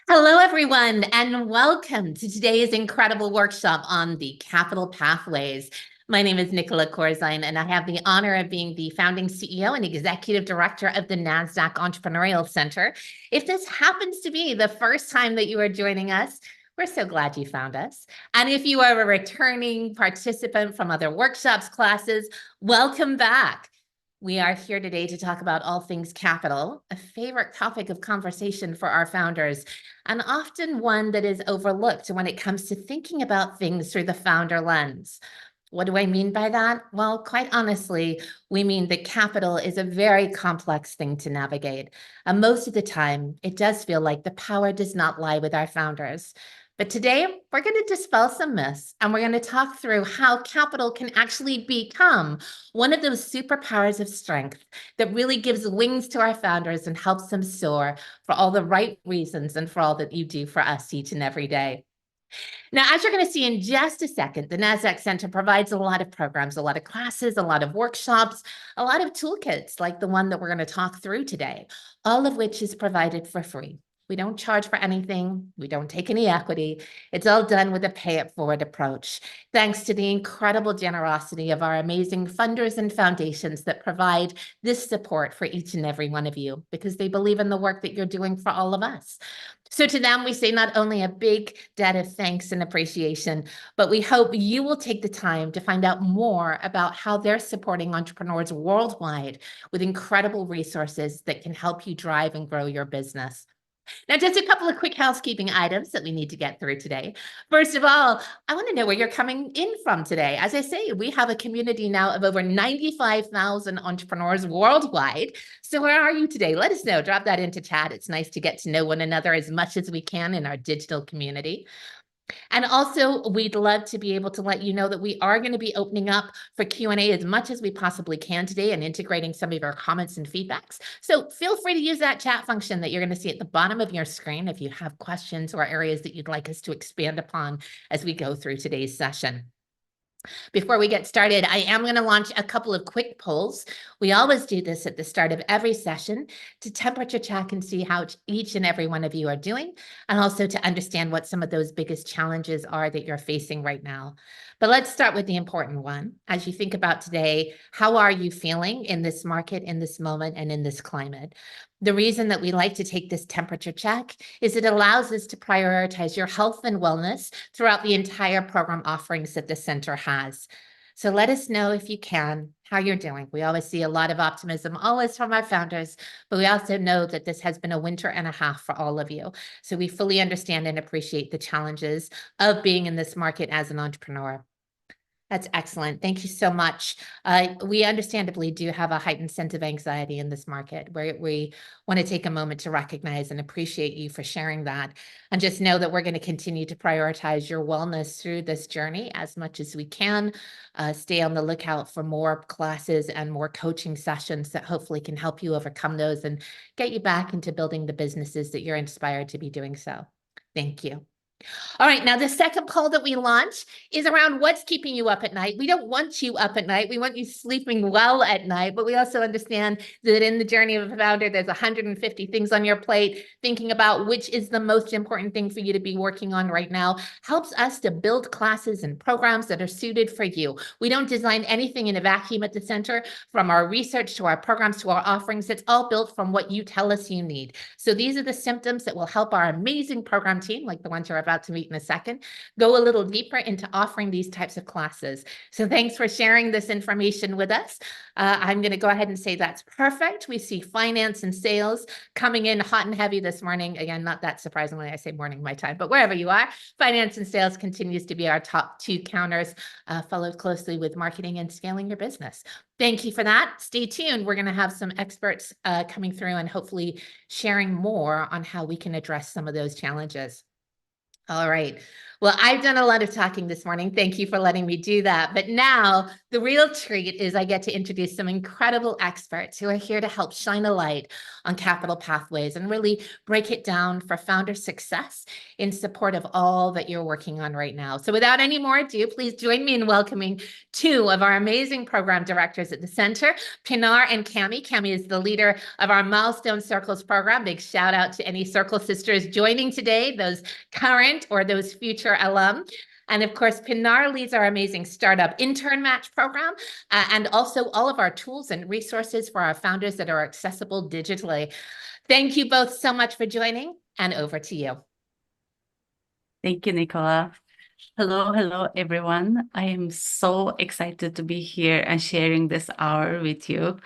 Hello, everyone, and welcome to today's incredible workshop on the Capital Pathways. My name is Nicola Corzine, and I have the honor of being the founding CEO and executive director of the Nasdaq Entrepreneurial Center. If this happens to be the first time that you are joining us, we're so glad you found us. And if you are a returning participant from other workshops, classes, welcome back. We are here today to talk about all things capital, a favorite topic of conversation for our founders, and often one that is overlooked when it comes to thinking about things through the founder lens. What do I mean by that? Well, quite honestly, we mean that capital is a very complex thing to navigate. And most of the time, it does feel like the power does not lie with our founders. But today, we're going to dispel some myths, and we're going to talk through how capital can actually become one of those superpowers of strength that really gives wings to our founders and helps them soar for all the right reasons and for all that you do for us each and every day. Now, as you're going to see in just a second, the Nasdaq Center provides a lot of programs, a lot of classes, a lot of workshops, a lot of toolkits like the one that we're going to talk through today, all of which is provided for free. We don't charge for anything. We don't take any equity. It's all done with a pay it forward approach, thanks to the incredible generosity of our amazing funders and foundations that provide this support for each and every one of you because they believe in the work that you're doing for all of us. So to them, we say not only a big debt of thanks and appreciation, but we hope you will take the time to find out more about how they're supporting entrepreneurs worldwide with incredible resources that can help you drive and grow your business. Now, just a couple of quick housekeeping items that we need to get through today. First of all, I want to know where you're coming in from today. As I say, we have a community now of over 95,000 entrepreneurs worldwide. So where are you today? Let us know. Drop that into chat. It's nice to get to know one another as much as we can in our digital community. And also, we'd love to be able to let you know that we are going to be opening up for Q&A as much as we possibly can today and integrating some of your comments and feedbacks. So feel free to use that chat function that you're going to see at the bottom of your screen if you have questions or areas that you'd like us to expand upon as we go through today's session. Before we get started, I am going to launch a couple of quick polls. We always do this at the start of every session to temperature check and see how each and every one of you are doing, and also to understand what some of those biggest challenges are that you're facing right now. But let's start with the important one. As you think about today, how are you feeling in this market, in this moment, and in this climate? The reason that we like to take this temperature check is it allows us to prioritize your health and wellness throughout the entire program offerings that the center has. So let us know if you can how you're doing. We always see a lot of optimism, always from our founders, but we also know that this has been a winter and a half for all of you. So we fully understand and appreciate the challenges of being in this market as an entrepreneur. That's excellent. Thank you so much. We understandably do have a heightened sense of anxiety in this market where we want to take a moment to recognize and appreciate you for sharing that. And just know that we're going to continue to prioritize your wellness through this journey as much as we can. Stay on the lookout for more classes and more coaching sessions that hopefully can help you overcome those and get you back into building the businesses that you're inspired to be doing so. Thank you. All right, now the second poll that we launch is around what's keeping you up at night. We don't want you up at night. We want you sleeping well at night, but we also understand that in the journey of a founder, there's 150 things on your plate. Thinking about which is the most important thing for you to be working on right now helps us to build classes and programs that are suited for you. We don't design anything in a vacuum at the center, from our research to our programs to our offerings. It's all built from what you tell us you need. So these are the symptoms that will help our amazing program team, like the ones you're about to meet in a second, go a little deeper into offering these types of classes. So thanks for sharing this information with us. I'm going to go ahead and say that's perfect. We see finance and sales coming in hot and heavy this morning. Again, not that surprisingly, I say morning my time, but wherever you are, finance and sales continues to be our top two counters, followed closely with marketing and scaling your business. Thank you for that. Stay tuned. We're going to have some experts coming through and hopefully sharing more on how we can address some of those challenges. All right. Well, I've done a lot of talking this morning. Thank you for letting me do that. But now the real treat is I get to introduce some incredible experts who are here to help shine a light on Capital Pathways and really break it down for founder success in support of all that you're working on right now. So without any more ado, please join me in welcoming two of our amazing program directors at the center, Pinar and Cami. Cami is the leader of our Milestone Circles program. Big shout out to any Circle sisters joining today, those current or those future alum. And of course, Pinar leads our amazing startup intern match program and also all of our tools and resources for our founders that are accessible digitally. Thank you both so much for joining, and over to you. Thank you, Nicola. Hello, everyone. I am so excited to be here and sharing this hour with you.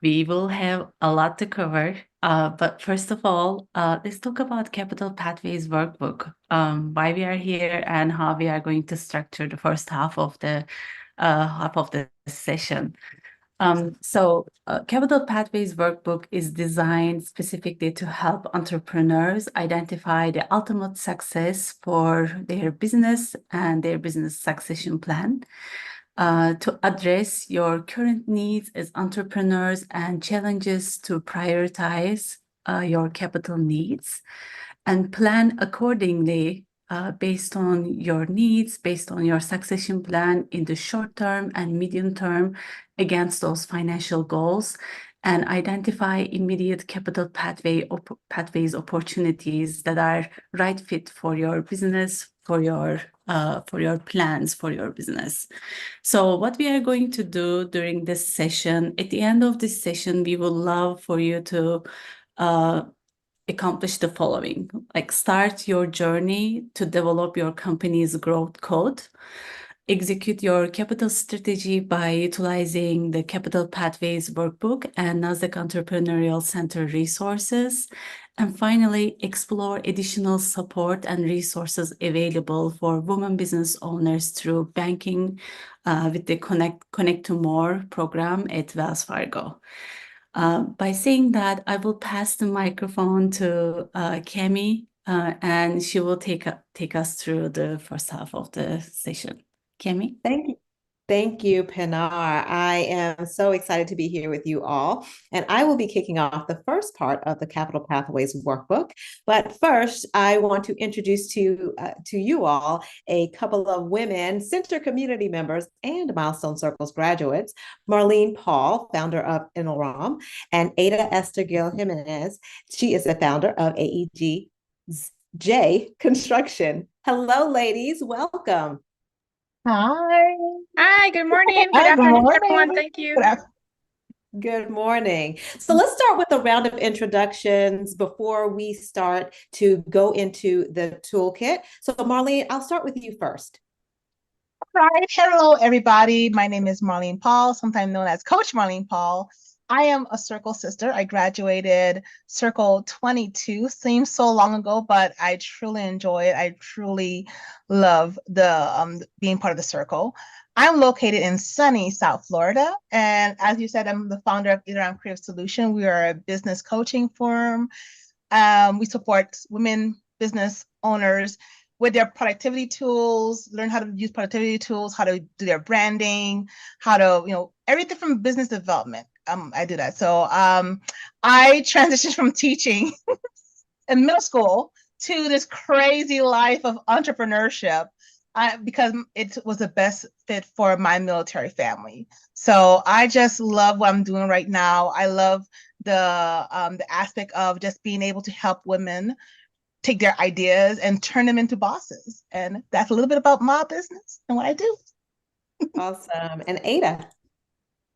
We will have a lot to cover. But first of all, let's talk about Capital Pathways Workbook, why we are here and how we are going to structure the first half of the session. Capital Pathways Workbook is designed specifically to help entrepreneurs identify the ultimate success for their business and their business succession plan, to address your current needs as entrepreneurs and challenges to prioritize your capital needs and plan accordingly based on your needs, based on your succession plan in the short term and medium term against those financial goals, and identify immediate capital pathways opportunities that are right fit for your business, for your plans for your business. So what we are going to do during this session, at the end of this session, we would love for you to accomplish the following: like start your journey to develop your company's growth code, execute your capital strategy by utilizing the Capital Pathways Workbook and Nasdaq Entrepreneurial Center resources, and finally, explore additional support and resources available for women business owners through banking with the Connect to More program at Wells Fargo. By saying that, I will pass the microphone to Cami, and she will take us through the first half of the session. Cami? Thank you. Thank you, Pinar. I am so excited to be here with you all. And I will be kicking off the first part of the Capital Pathways Workbook. But first, I want to introduce to you all a couple of women, Center community members and Milestone Circles graduates, Marlene Paul, founder of Envision, and Ada Esther Gil Jimenez. She is the founder of AEG J Construction. Hello, ladies. Welcome. Hi. Hi, good morning. Good Hi, good afternoon, morning. everyone. Thank you. Good morning. So let's start with a round of introductions before we start to go into the toolkit. So Marlene, I'll start with you first. All right. Hello, everybody. My name is Marlene Paul, sometimes known as Coach Marlene Paul. I am a Circle sister. I graduated Circle 22. Seems so long ago, but I truly enjoy it. I truly love the being part of the Circle. I'm located in sunny South Florida. And as you said, I'm the founder of Either Creative Solution. We are a business coaching firm. We support women business owners with their productivity tools, learn how to use productivity tools, how to do their branding, how to, everything from business development. I do that. So I transitioned from teaching in middle school to this crazy life of entrepreneurship because it was the best fit for my military family. So I just love what I'm doing right now. I love the aspect of just being able to help women take their ideas and turn them into bosses. And that's a little bit about my business and what I do. Awesome. And Ada.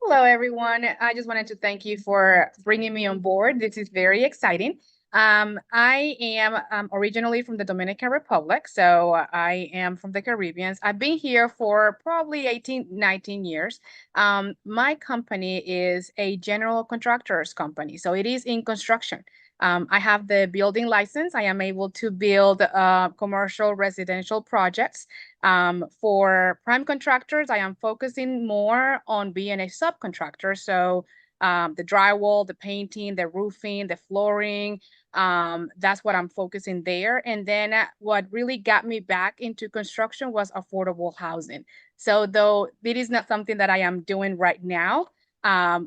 Hello, everyone. I just wanted to thank you for bringing me on board. This is very exciting. I am originally from the Dominican Republic, so I am from the Caribbean. I've been here for probably 19 years. My company is a general contractors company, so it is in construction. I have the building license. I am able to build commercial residential projects. For prime contractors, I am focusing more on being a subcontractor. So the drywall, the painting, the roofing, the flooring, That's what I'm focusing there. And then what really got me back into construction was affordable housing. So though it is not something that I am doing right now,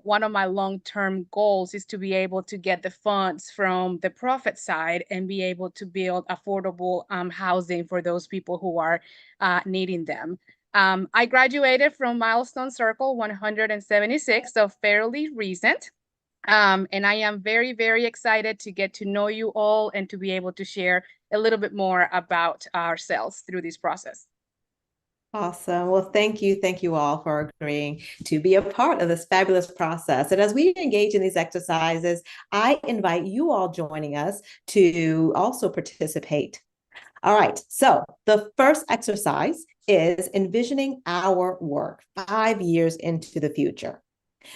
one of my long-term goals is to be able to get the funds from the profit side and be able to build affordable housing for those people who are needing them. I graduated from Milestone Circle 176, so fairly recent. And I am very, very excited to get to know you all and to be able to share a little bit more about ourselves through this process. Awesome. Well, thank you. Thank you all for agreeing to be a part of this fabulous process. And as we engage in these exercises, I invite you all joining us to also participate. All right. So the first exercise is envisioning our work 5 years into the future.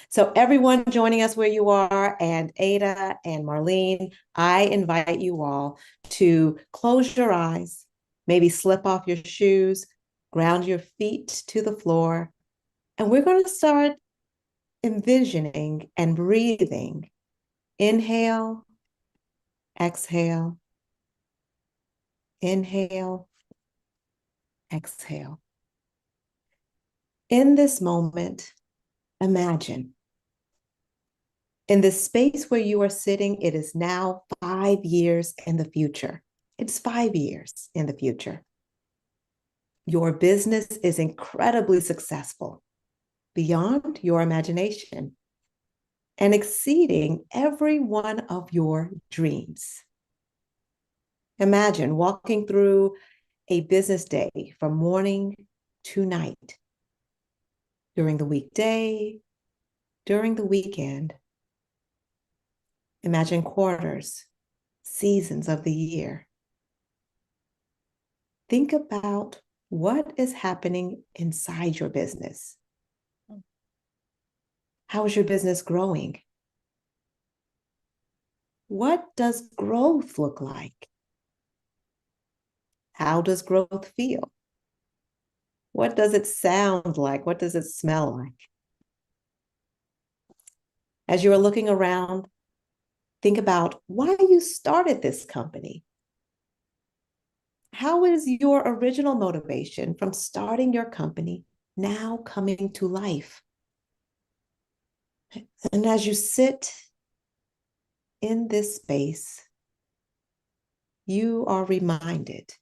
So everyone joining us where you are, and Ada and Marlene, I invite you all to close your eyes, maybe slip off your shoes, ground your feet to the floor, and we're going to start envisioning and breathing. Inhale, exhale, inhale, exhale. In this moment, imagine. In the space where you are sitting, it is now 5 years in the future. It's 5 years in the future. Your business is incredibly successful, beyond your imagination, and exceeding every one of your dreams. Imagine walking through a business day from morning to night, during the weekday, during the weekend. Imagine quarters, seasons of the year. Think about what is happening inside your business. How is your business growing? What does growth look like? How does growth feel? What does it sound like? What does it smell like? As you are looking around, think about why you started this company. How is your original motivation from starting your company now coming to life? And as you sit in this space, you are reminded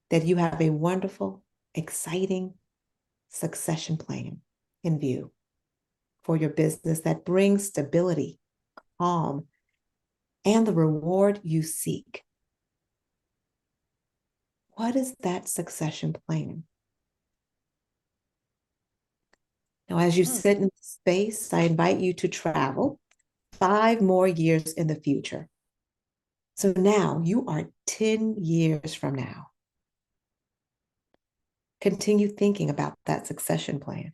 that you have a wonderful, exciting succession plan in view for your business that brings stability, calm, and the reward you seek. What is that succession plan? Now, as you sit in space, I invite you to travel 5 more years in the future. So now you are 10 years from now. Continue thinking about that succession plan.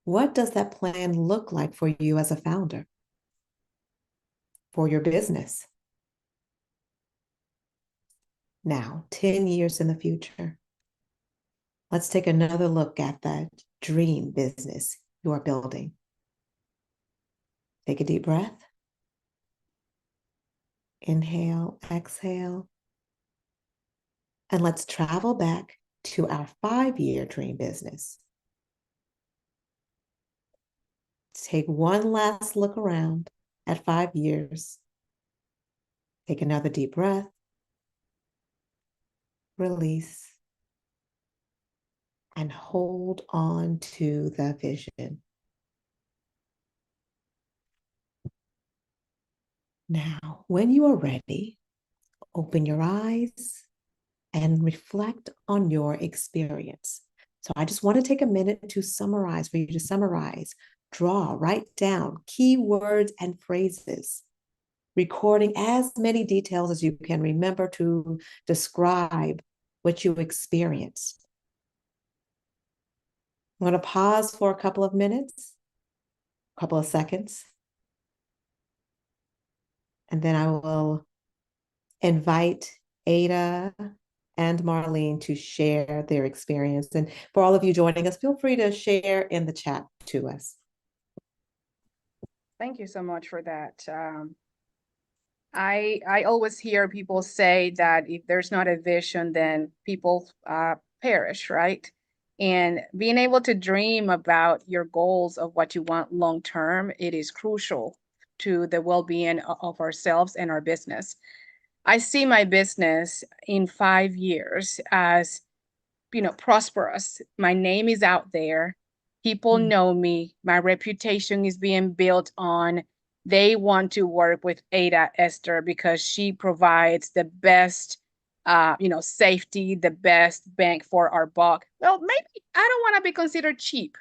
What does that plan look like for you as a founder? For your business? Now, 10 years in the future. Let's take another look at that dream business you are building. Take a deep breath. Inhale, exhale. And let's travel back to our 5-year dream business. Take one last look around at 5 years. Take another deep breath. Release. And hold on to the vision. Now, when you are ready, open your eyes and reflect on your experience. So I just want to take a minute to summarize, for you to summarize, draw, write down key words and phrases, recording as many details as you can remember to describe what you experienced. I'm going to pause for a couple of minutes, a couple of seconds, and then I will invite Ada and Marlene to share their experience. And for all of you joining us, feel free to share in the chat to us. Thank you so much for that. I always hear people say that if there's not a vision, then people perish, right? And being able to dream about your goals of what you want long term, it is crucial to the well-being of ourselves and our business. I see my business in 5 years as, prosperous. My name is out there. People know me. My reputation is being built on. They want to work with Ada Esther because she provides the best, safety, the best bang for our buck. Well, maybe I don't want to be considered cheap.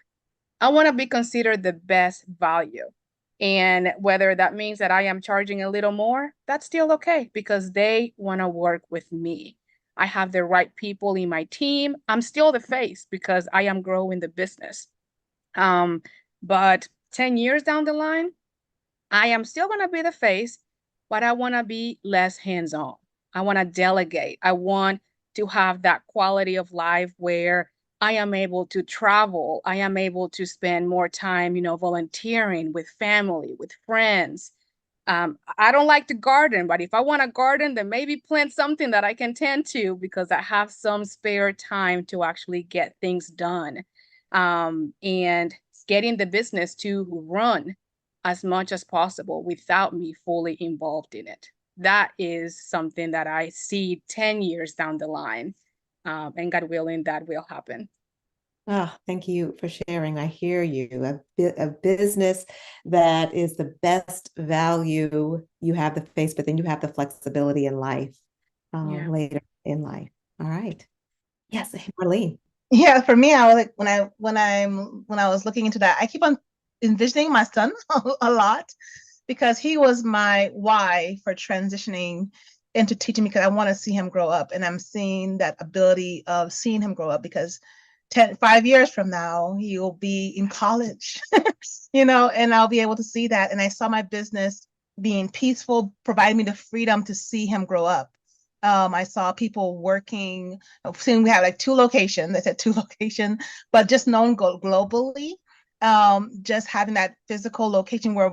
I want to be considered the best value. And whether that means that I am charging a little more, that's still okay because they want to work with me. I have the right people in my team. I'm still the face because I am growing the business. But 10 years down the line, I am still going to be the face, but I want to be less hands-on. I want to delegate. I want to have that quality of life where I am able to travel. I am able to spend more time, volunteering with family, with friends. I don't like to garden, but if I want to garden, then maybe plant something that I can tend to because I have some spare time to actually get things done. And getting the business to run as much as possible without me fully involved in it. That is something that I see 10 years down the line. And God willing, that will happen. Oh, thank you for sharing. I hear you. A business that is the best value. You have the face, but then you have the flexibility in life later in life. All right. Yes, Marlene. Yeah, for me, I was like when I was looking into that, I keep on envisioning my son a lot because he was my why for transitioning into teaching because I want to see him grow up, and I'm seeing that ability of seeing him grow up because 5 years from now he will be in college, and I'll be able to see that. And I saw my business being peaceful, providing me the freedom to see him grow up. I saw people working. Soon we have like 2 locations. I said 2 locations, but just known globally. Just having that physical location where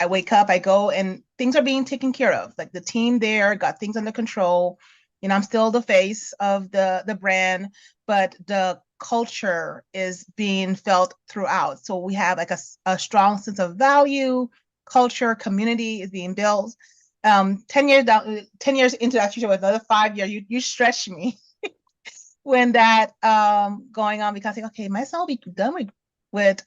I wake up, I go, and things are being taken care of. Like the team there got things under control. I'm still the face of the brand, but the culture is being felt throughout. So we have like a strong sense of value, culture, community is being built. 10 years into that future with another 5 years, you stretch me when that going on because okay, my son will be done with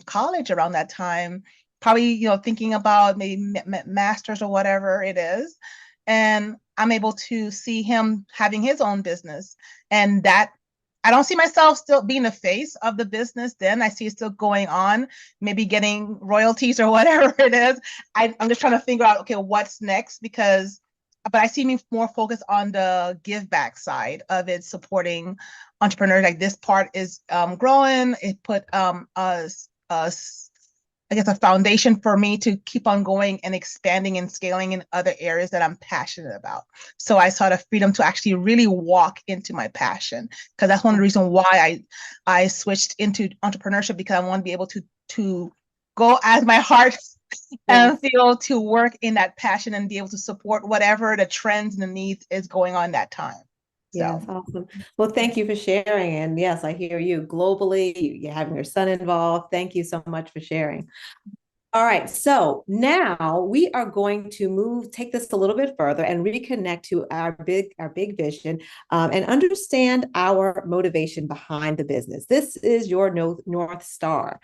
college around that time, probably thinking about maybe masters or whatever it is, and I'm able to see him having his own business, and that I don't see myself still being the face of the business. Then I see it still going on, maybe getting royalties or whatever it is. I'm just trying to figure out, okay, what's next but I see me more focused on the give back side of it, supporting entrepreneurs. Like this part is growing. It put I guess a foundation for me to keep on going and expanding and scaling in other areas that I'm passionate about. So I saw the freedom to actually really walk into my passion, because that's one of the reasons why I switched into entrepreneurship, because I want to be able to go as my heart and feel, to work in that passion and be able to support whatever the trends and the needs is going on that time. Yes, awesome. Well, thank you for sharing. And yes, I hear you. Globally, you're having your son involved. Thank you so much for sharing. All right, so now we are going to take this a little bit further and reconnect to our big vision and understand our motivation behind the business. This is your North Star.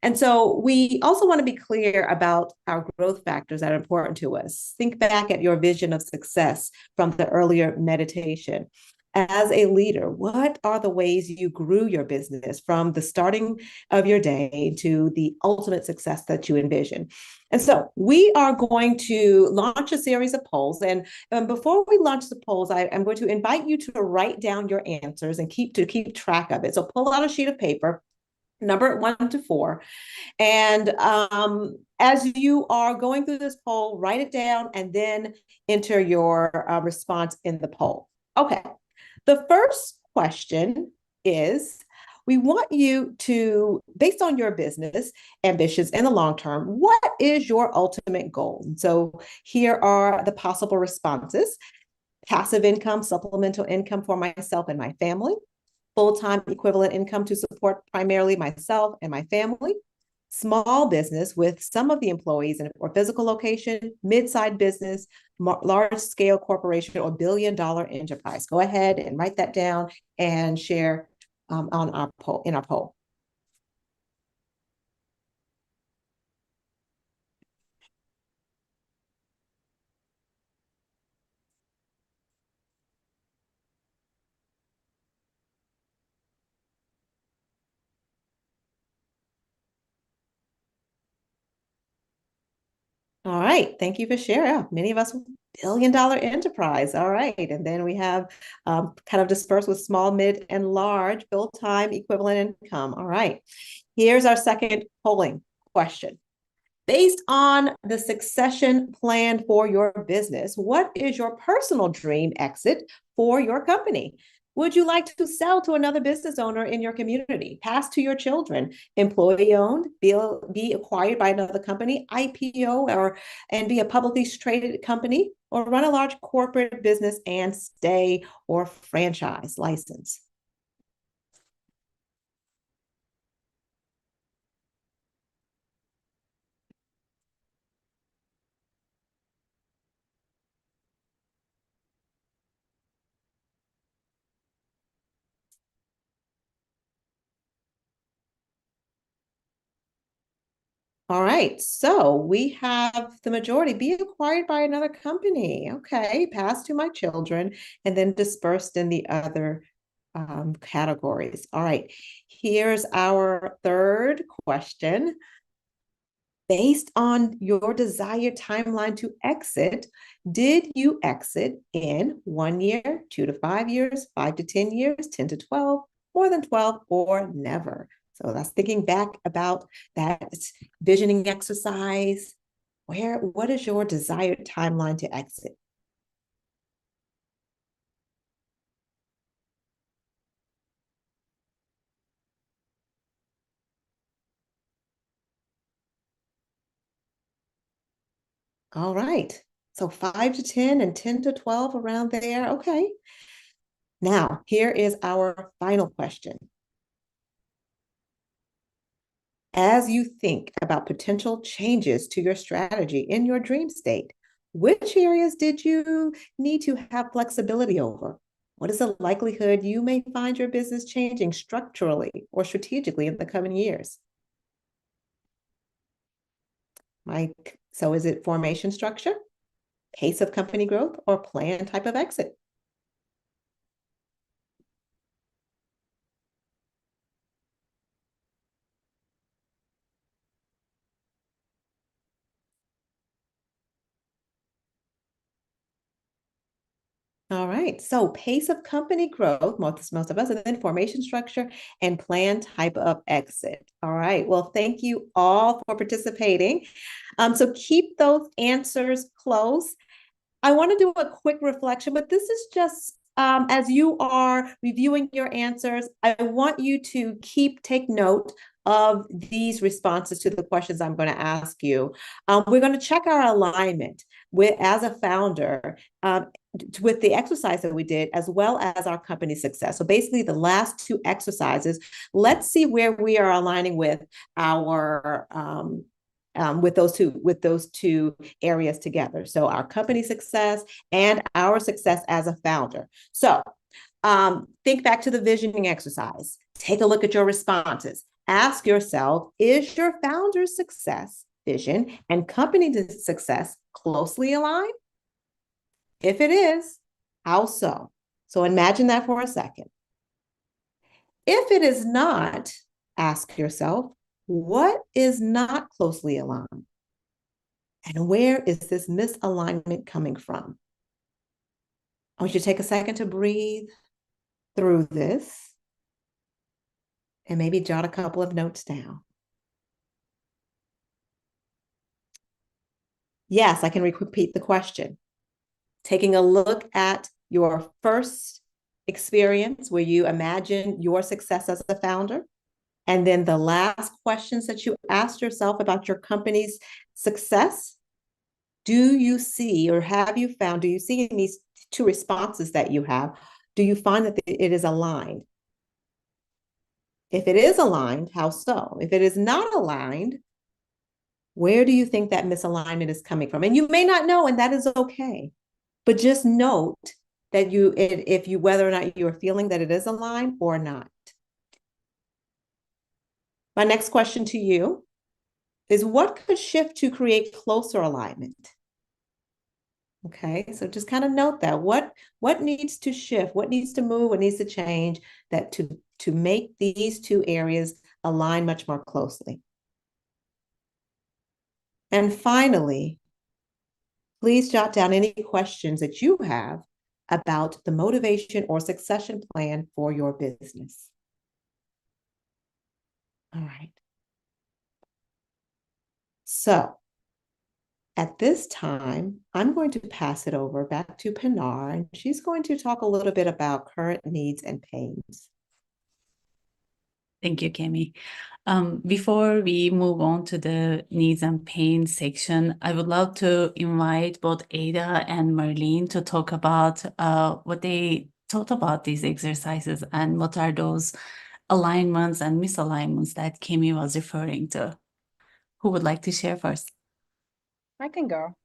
And so we also want to be clear about our growth factors that are important to us. Think back at your vision of success from the earlier meditation. As a leader, what are the ways you grew your business from the starting of your day to the ultimate success that you envision? And so we are going to launch a series of polls. And before we launch the polls, I'm going to invite you to write down your answers and keep track of it. So pull out a sheet of paper, number it 1 to 4. And as you are going through this poll, write it down and then enter your response in the poll. Okay. The first question is, we want you to, based on your business ambitions in the long term, what is your ultimate goal? And so here are the possible responses. Passive income, supplemental income for myself and my family, full-time equivalent income to support primarily myself and my family, small business with some of the employees in a physical location, mid-sized business, large-scale corporation, or billion-dollar enterprise. Go ahead and write that down and share on our poll, in our poll. All right, thank you for sharing. Many of us billion-dollar enterprise. All right, and then we have kind of dispersed with small, mid, and large full-time equivalent income. All right, here's our second polling question. Based on the succession plan for your business, what is your personal dream exit for your company? Would you like to sell to another business owner in your community, pass to your children, employee owned, be acquired by another company, IPO, and be a publicly traded company, or run a large corporate business and stay or franchise license? All right, so we have the majority be acquired by another company. Okay, passed to my children and then dispersed in the other categories. All right, here's our third question. Based on your desired timeline to exit, did you exit in 1 year, 2 to 5 years, 5 to 10 years, 10 to 12, more than 12, or never? So that's thinking back about that visioning exercise. What is your desired timeline to exit? All right. So 5 to 10 and 10 to 12 around there. Okay. Now, here is our final question. As you think about potential changes to your strategy in your dream state, which areas did you need to have flexibility over? What is the likelihood you may find your business changing structurally or strategically in the coming years? Mike, so is it formation structure, pace of company growth, or plan type of exit? All right, so pace of company growth, most of us, and then formation structure and plan type of exit. All right, well, thank you all for participating. So keep those answers close. I want to do a quick reflection, but this is just as you are reviewing your answers, I want you to take note of these responses to the questions I'm going to ask you. We're going to check our alignment as a founder with the exercise that we did, as well as our company success. So basically the last two exercises, let's see where we are aligning with our with those two areas together. So our company success and our success as a founder. So think back to the visioning exercise. Take a look at your responses. Ask yourself, is your founder's success, vision, and company success closely aligned? If it is, how so? So imagine that for a second. If it is not, ask yourself, what is not closely aligned? And where is this misalignment coming from? I want you to take a second to breathe through this and maybe jot a couple of notes down. Yes, I can repeat the question. Taking a look at your first experience where you imagine your success as a founder? And then the last questions that you asked yourself about your company's success, do you see, or have you found, do you see in these two responses that you have, do you find that it is aligned? If it is aligned, how so? If it is not aligned, where do you think that misalignment is coming from? And you may not know, and that is okay. But just note that if you, whether or not you are feeling that it is aligned or not. My next question to you is, what could shift to create closer alignment? Okay, so just kind of note that. What needs to shift? What needs to move? What needs to change that to make these two areas align much more closely? And finally, please jot down any questions that you have about the motivation or succession plan for your business. All right. So at this time, I'm going to pass it over back to Pinar, and she's going to talk a little bit about current needs and pains. Thank you, Kemi. Before we move on to the needs and pains section, I would love to invite both Ada and Marlene to talk about what they thought about these exercises and what are those alignments and misalignments that Kemi was referring to. Who would like to share first? I can go.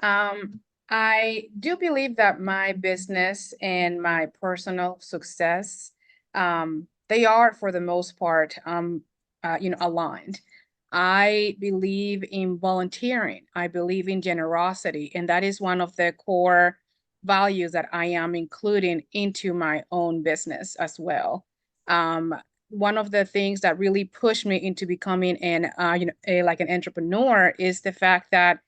I do believe that my business and my personal success, they are for the most part, aligned. I believe in volunteering. I believe in generosity, and that is one of the core values that I am including into my own business as well. One of the things that really pushed me into becoming an entrepreneur is the fact that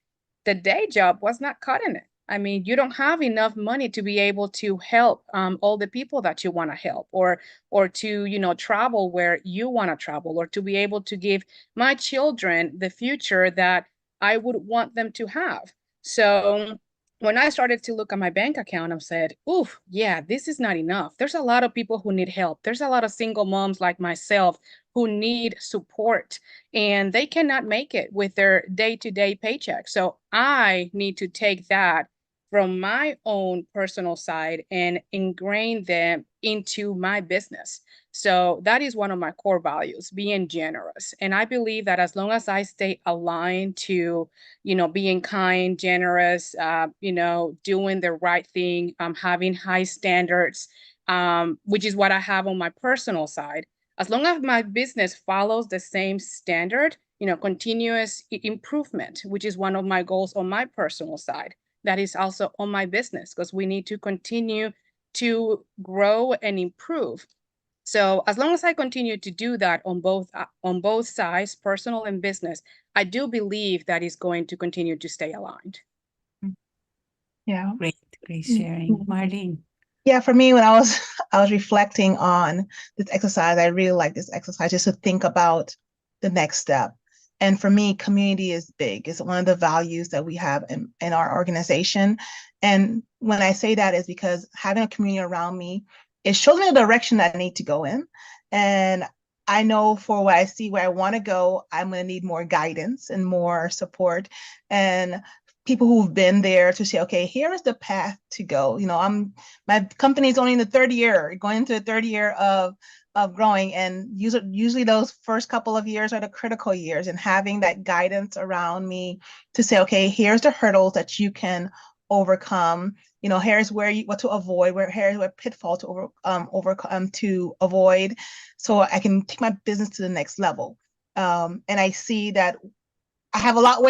the day job was not cutting it. I mean, you don't have enough money to be able to help all the people that you want to help, or to, travel where you want to travel, or to be able to give my children the future that I would want them to have. So when I started to look at my bank account, I said, oof, yeah, this is not enough. There's a lot of people who need help. There's a lot of single moms like myself who need support, and they cannot make it with their day-to-day paycheck. So I need to take that from my own personal side and ingrain them into my business. So that is one of my core values, being generous. And I believe that as long as I stay aligned to, being kind, generous, doing the right thing, having high standards, which is what I have on my personal side, as long as my business follows the same standard, continuous improvement, which is one of my goals on my personal side, that is also on my business, because we need to continue to grow and improve. So as long as I continue to do that on both sides, personal and business, I do believe that is going to continue to stay aligned. Yeah. Great sharing. Marlene. Yeah, for me, when I was reflecting on this exercise, I really like this exercise just to think about the next step. And for me, community is big. It's one of the values that we have in our organization. And when I say that is because having a community around me, it shows me the direction that I need to go in. And I know for what I see where I want to go, I'm going to need more guidance and more support and people who've been there to say, okay, here is the path to go. My company is only in the third year, going into the third year of growing, and usually those first couple of years are the critical years, and having that guidance around me to say, okay, here's the hurdles that you can overcome. Here's what to avoid, here's what pitfall to overcome to avoid, so I can take my business to the next level. And I see that I have a long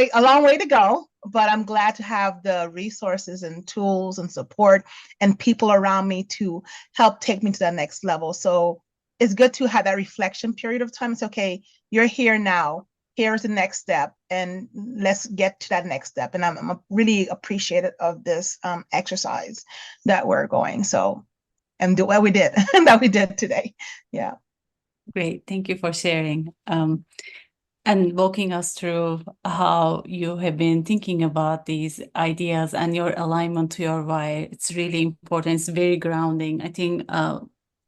way to go, but I'm glad to have the resources and tools and support and people around me to help take me to that next level. So it's good to have that reflection period of time. It's okay, you're here now. Here's the next step, and let's get to that next step. And I'm really appreciative of this exercise that we're going. So, and do what we did that we did today. Yeah. Great. Thank you for sharing. and walking us through how you have been thinking about these ideas and your alignment to your why. It's really important. It's very grounding. I think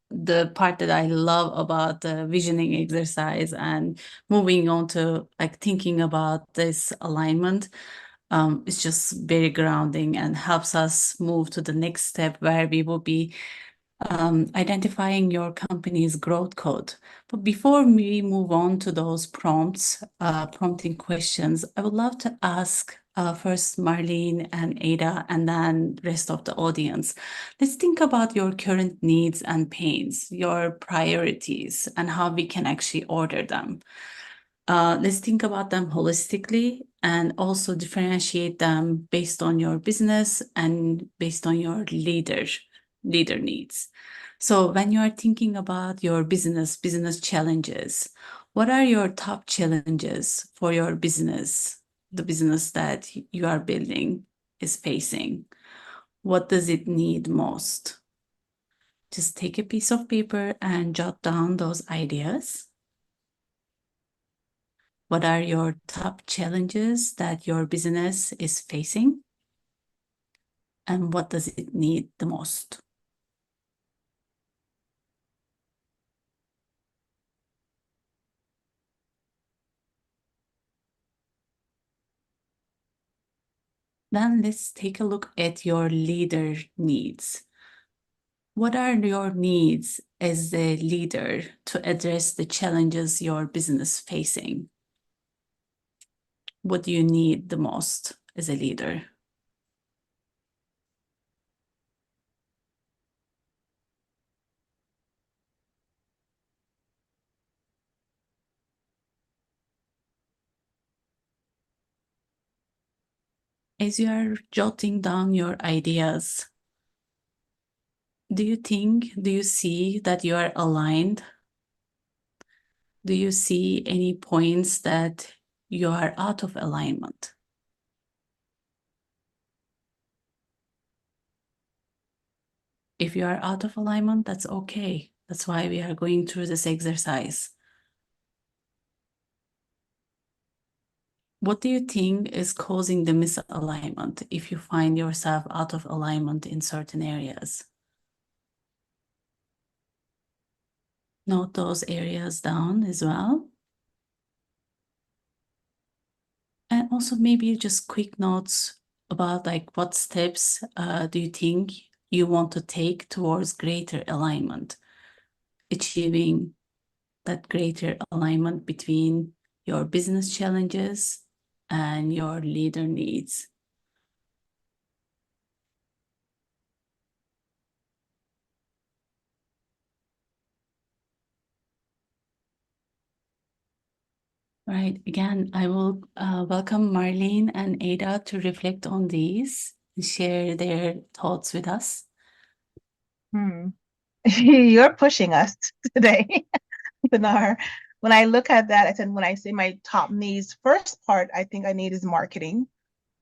the part that I love about the visioning exercise and moving on to like thinking about this alignment, it's just very grounding and helps us move to the next step where we will be identifying your company's growth code. But before we move on to those prompting questions, I would love to ask first Marlene and Ada, and then rest of the audience. Let's think about your current needs and pains, your priorities, and how we can actually order them. Let's think about them holistically and also differentiate them based on your business and based on your leader needs. So when you are thinking about your business challenges, what are your top challenges for your business, the business that you are building is facing? What does it need most? Just take a piece of paper and jot down those ideas. What are your top challenges that your business is facing? And what does it need the most? Then let's take a look at your leader needs. What are your needs as a leader to address the challenges your business facing? What do you need the most as a leader? As you are jotting down your ideas, do you see that you are aligned? Do you see any points that you are out of alignment? If you are out of alignment, that's okay. That's why we are going through this exercise. What do you think is causing the misalignment if you find yourself out of alignment in certain areas? Note those areas down as well. And also maybe just quick notes about like what steps do you think you want to take towards greater alignment, achieving that greater alignment between your business challenges and your leader needs. Right. Again, I will welcome Marlene and Ada to reflect on these and share their thoughts with us. You're pushing us today, Pinar. When I look at that, I said, when I say my top needs, first part I think I need is marketing.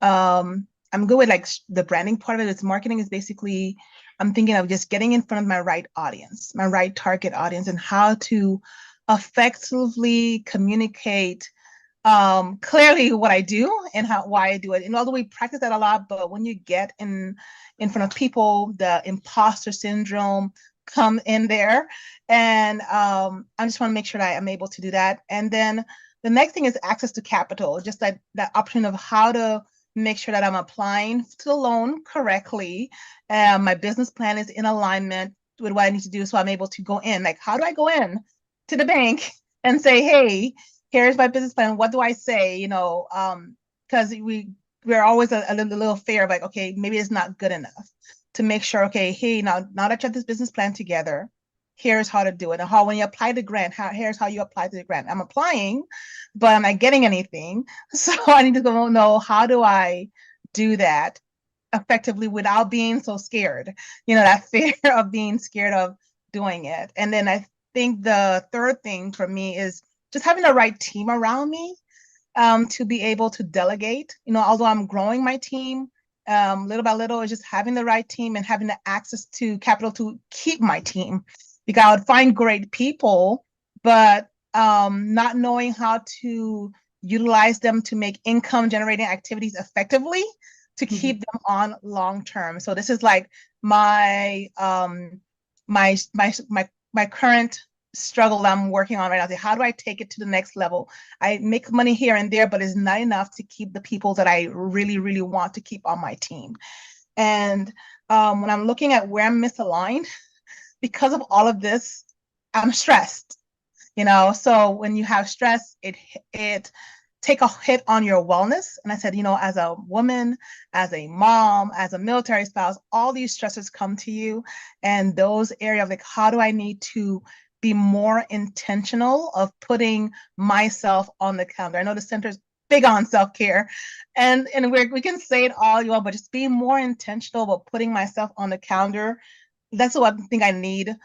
I'm good with like the branding part of it. It's marketing is basically, I'm thinking of just getting in front of my right audience, my right target audience, and how to effectively communicate clearly what I do and why I do it. And although we practice that a lot, but when you get in front of people, the imposter syndrome come in there. And I just want to make sure that I'm able to do that. And then the next thing is access to capital, just that opportunity of how to make sure that I'm applying to the loan correctly. My business plan is in alignment with what I need to do. So I'm able to go in. Like, how do I go in to the bank and say, hey, here's my business plan. What do I say? You know, because we're always a little fear of like, okay, maybe it's not good enough to make sure, okay, hey, now that you have this business plan together, here's how to do it. And how, when you apply the grant, here's how you apply to the grant. I'm applying, but I'm not getting anything. So I need to go know, how do I do that effectively without being so scared? You know, that fear of being scared of doing it. And then I think the third thing for me is just having the right team around me to be able to delegate. You know, although I'm growing my team little by little, is just having the right team and having the access to capital to keep my team. Because I would find great people, but not knowing how to utilize them to make income generating activities effectively to keep them on long term. So this is like my my current struggle that I'm working on right now. Say, how do I take it to the next level? I make money here and there, but it's not enough to keep the people that I really, really want to keep on my team. And when I'm looking at where I'm misaligned, because of all of this, I'm stressed. So when you have stress, it take a hit on your wellness. And I said, as a woman, as a mom, as a military spouse, all these stressors come to you. And those areas like, how do I need to be more intentional of putting myself on the calendar? I know the center's big on self-care, and we can say it all you want, but just being more intentional about putting myself on the calendar. That's what I think I need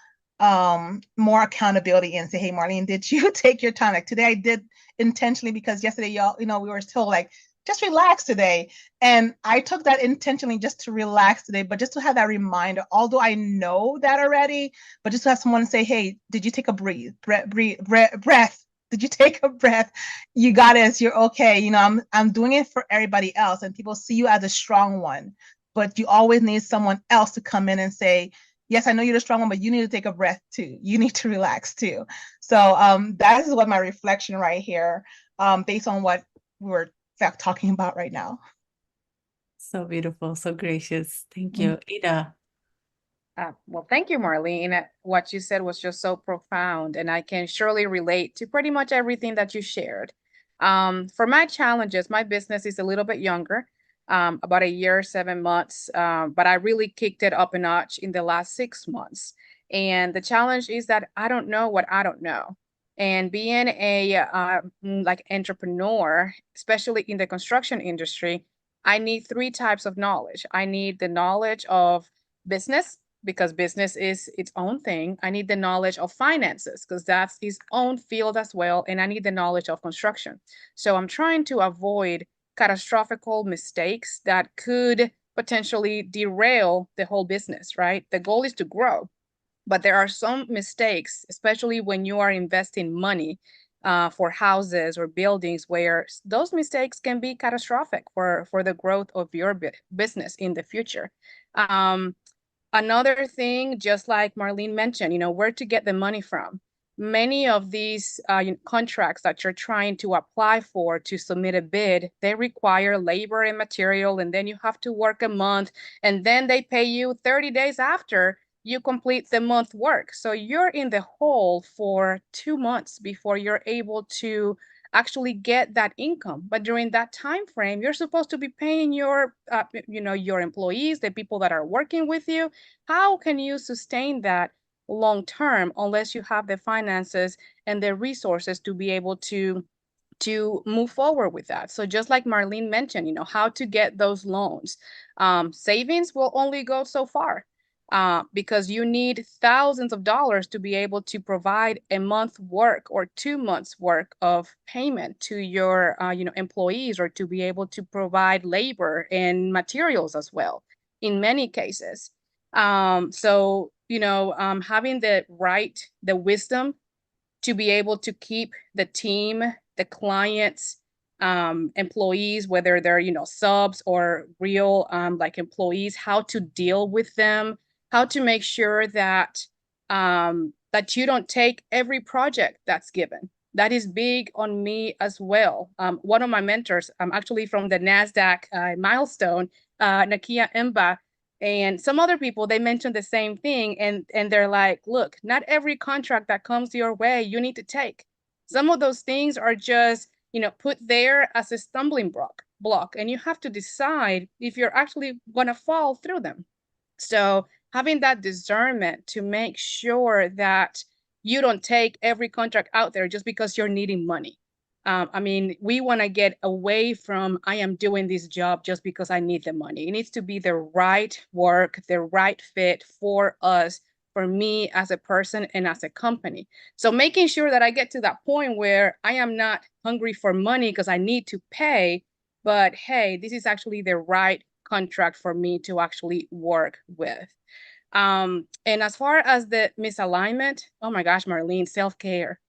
more accountability and say, hey, Marlene, did you take your time? Like today I did intentionally, because yesterday, y'all, we were told like, just relax today. And I took that intentionally just to relax today, but just to have that reminder, although I know that already, but just to have someone say, hey, did you take a breath? Did you take a breath? You got this, you're okay. I'm doing it for everybody else, and people see you as a strong one, but you always need someone else to come in and say, yes, I know you're the strong one, but you need to take a breath too. You need to relax too. So that is what my reflection right here, based on what we're talking about right now. So beautiful, so gracious. Thank you. Ida. Well, thank you, Marlene. What you said was just so profound, and I can surely relate to pretty much everything that you shared. For my challenges, my business is a little bit younger, about a year, 7 months, but I really kicked it up a notch in the last 6 months. And the challenge is that I don't know what I don't know. And being a like entrepreneur, especially in the construction industry, I need 3 types of knowledge. I need the knowledge of business, because business is its own thing. I need the knowledge of finances, because that's its own field as well. And I need the knowledge of construction. So I'm trying to avoid catastrophical mistakes that could potentially derail the whole business, right? The goal is to grow, but there are some mistakes, especially when you are investing money for houses or buildings, where those mistakes can be catastrophic for the growth of your business in the future. Another thing, just like Marlene mentioned, where to get the money from. Many of these contracts that you're trying to apply for to submit a bid, they require labor and material, and then you have to work a month, and then they pay you 30 days after you complete the month work. So you're in the hole for 2 months before you're able to actually get that income. But during that time frame, you're supposed to be paying your your employees, the people that are working with you. How can you sustain that long term unless you have the finances and the resources to be able to move forward with that? So just like Marlene mentioned, how to get those loans. Savings will only go so far. Because you need thousands of dollars to be able to provide a month work or 2 months work of payment to your employees, or to be able to provide labor and materials as well in many cases. So having the wisdom to be able to keep the team, the clients, employees, whether they're subs or real like employees, how to deal with them, how to make sure that that you don't take every project that's given. That is big on me as well. One of my mentors, actually from the Nasdaq Milestone, Nakia Mba, and some other people, they mentioned the same thing, and they're like, look, not every contract that comes your way you need to take. Some of those things are just put there as a stumbling block, and you have to decide if you're actually going to fall through them. So having that discernment to make sure that you don't take every contract out there just because you're needing money. I mean, we want to get away from, I am doing this job just because I need the money. It needs to be the right work, the right fit for us, for me as a person and as a company. So making sure that I get to that point where I am not hungry for money because I need to pay, but hey, this is actually the right contract for me to actually work with. And as far as the misalignment, oh my gosh, Marlene, self-care.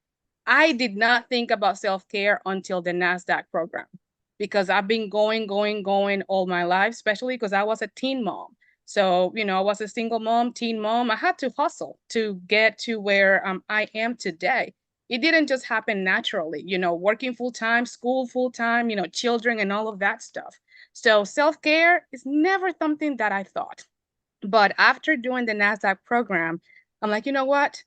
I did not think about self-care until the Nasdaq program, because I've been going all my life, especially because I was a teen mom. So, I was a single mom, teen mom. I had to hustle to get to where I am today. It didn't just happen naturally, working full time, school full time, children and all of that stuff. So self-care is never something that I thought. But after doing the Nasdaq program, I'm like, you know what?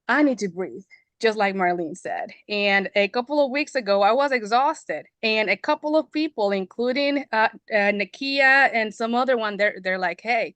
I need to breathe, just like Marlene said. And a couple of weeks ago, I was exhausted, and a couple of people, including Nakia and some other one, they're like, hey,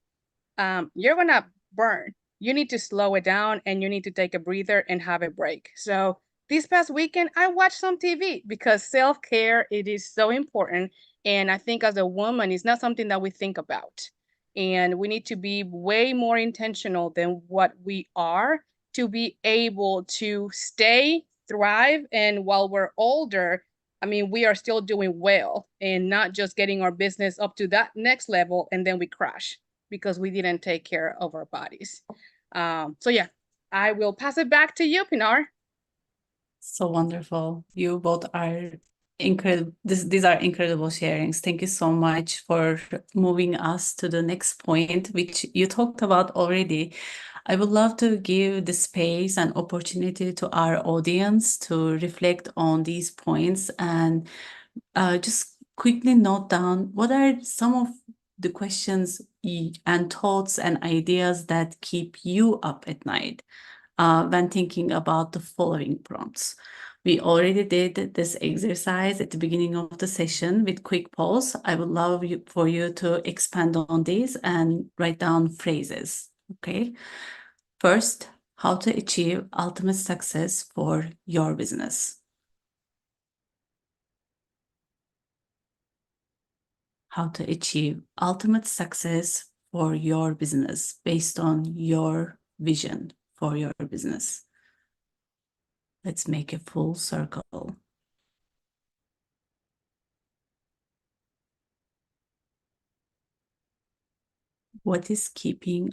you're gonna burn. You need to slow it down, and you need to take a breather and have a break. So this past weekend, I watched some TV because self-care, it is so important. And I think as a woman, it's not something that we think about. And we need to be way more intentional than what we are to be able to stay, thrive, and while we're older, I mean, we are still doing well and not just getting our business up to that next level and then we crash because we didn't take care of our bodies. So yeah, I will pass it back to you, Pinar. So wonderful. You both are incredible. These are incredible sharings. Thank you so much for moving us to the next point, which you talked about already. I would love to give the space and opportunity to our audience to reflect on these points and just quickly note down what are some of the questions and thoughts and ideas that keep you up at night when thinking about the following prompts. We already did this exercise at the beginning of the session with quick polls. I would love for you to expand on these and write down phrases, okay? First, how to achieve ultimate success for your business. How to achieve ultimate success for your business based on your vision for your business. Let's make a full circle. What is keeping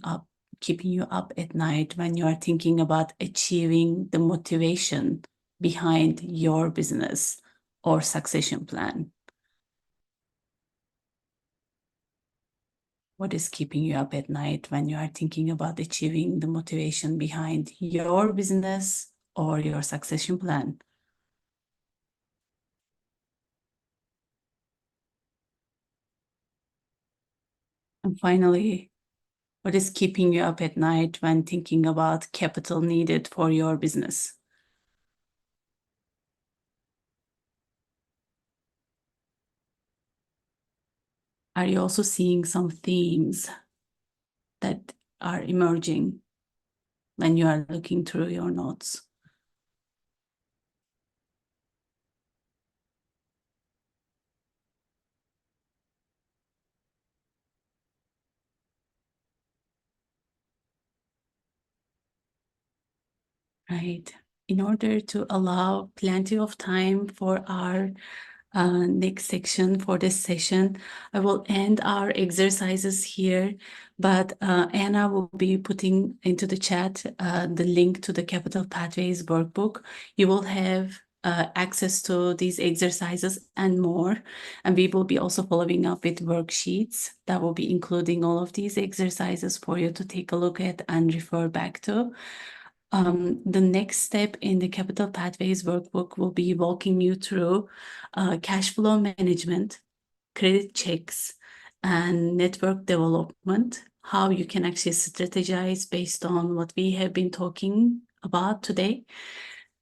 you up at night when you are thinking about achieving the motivation behind your business or succession plan? What is keeping you up at night when you are thinking about achieving the motivation behind your business or your succession plan? And finally, what is keeping you up at night when thinking about capital needed for your business? Are you also seeing some themes that are emerging when you are looking through your notes? Right. In order to allow plenty of time for our next section for this session, I will end our exercises here, but Anna will be putting into the chat the link to the Capital Pathways Workbook. You will have access to these exercises and more, and we will be also following up with worksheets that will be including all of these exercises for you to take a look at and refer back to. The next step in the Capital Pathways Workbook will be walking you through cash flow management, credit checks, and network development, how you can actually strategize based on what we have been talking about today,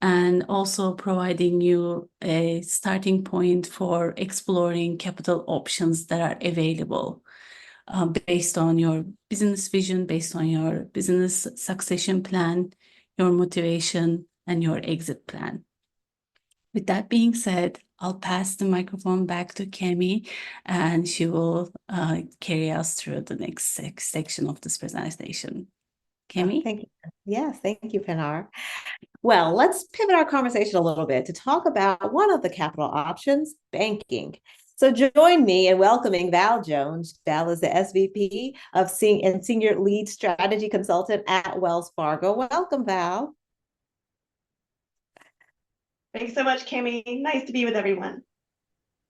and also providing you a starting point for exploring capital options that are available based on your business vision, based on your business succession plan, your motivation, and your exit plan. With that being said, I'll pass the microphone back to Kemi, and she will carry us through the next section of this presentation. Kemi? Thank you. Yes, thank you, Pinar. Well, let's pivot our conversation a little bit to talk about one of the capital options, banking. So join me in welcoming Val Jones. Val is the SVP of Senior Lead Strategy Consultant at Wells Fargo. Welcome, Val. Thanks so much, Kimmy. Nice to be with everyone.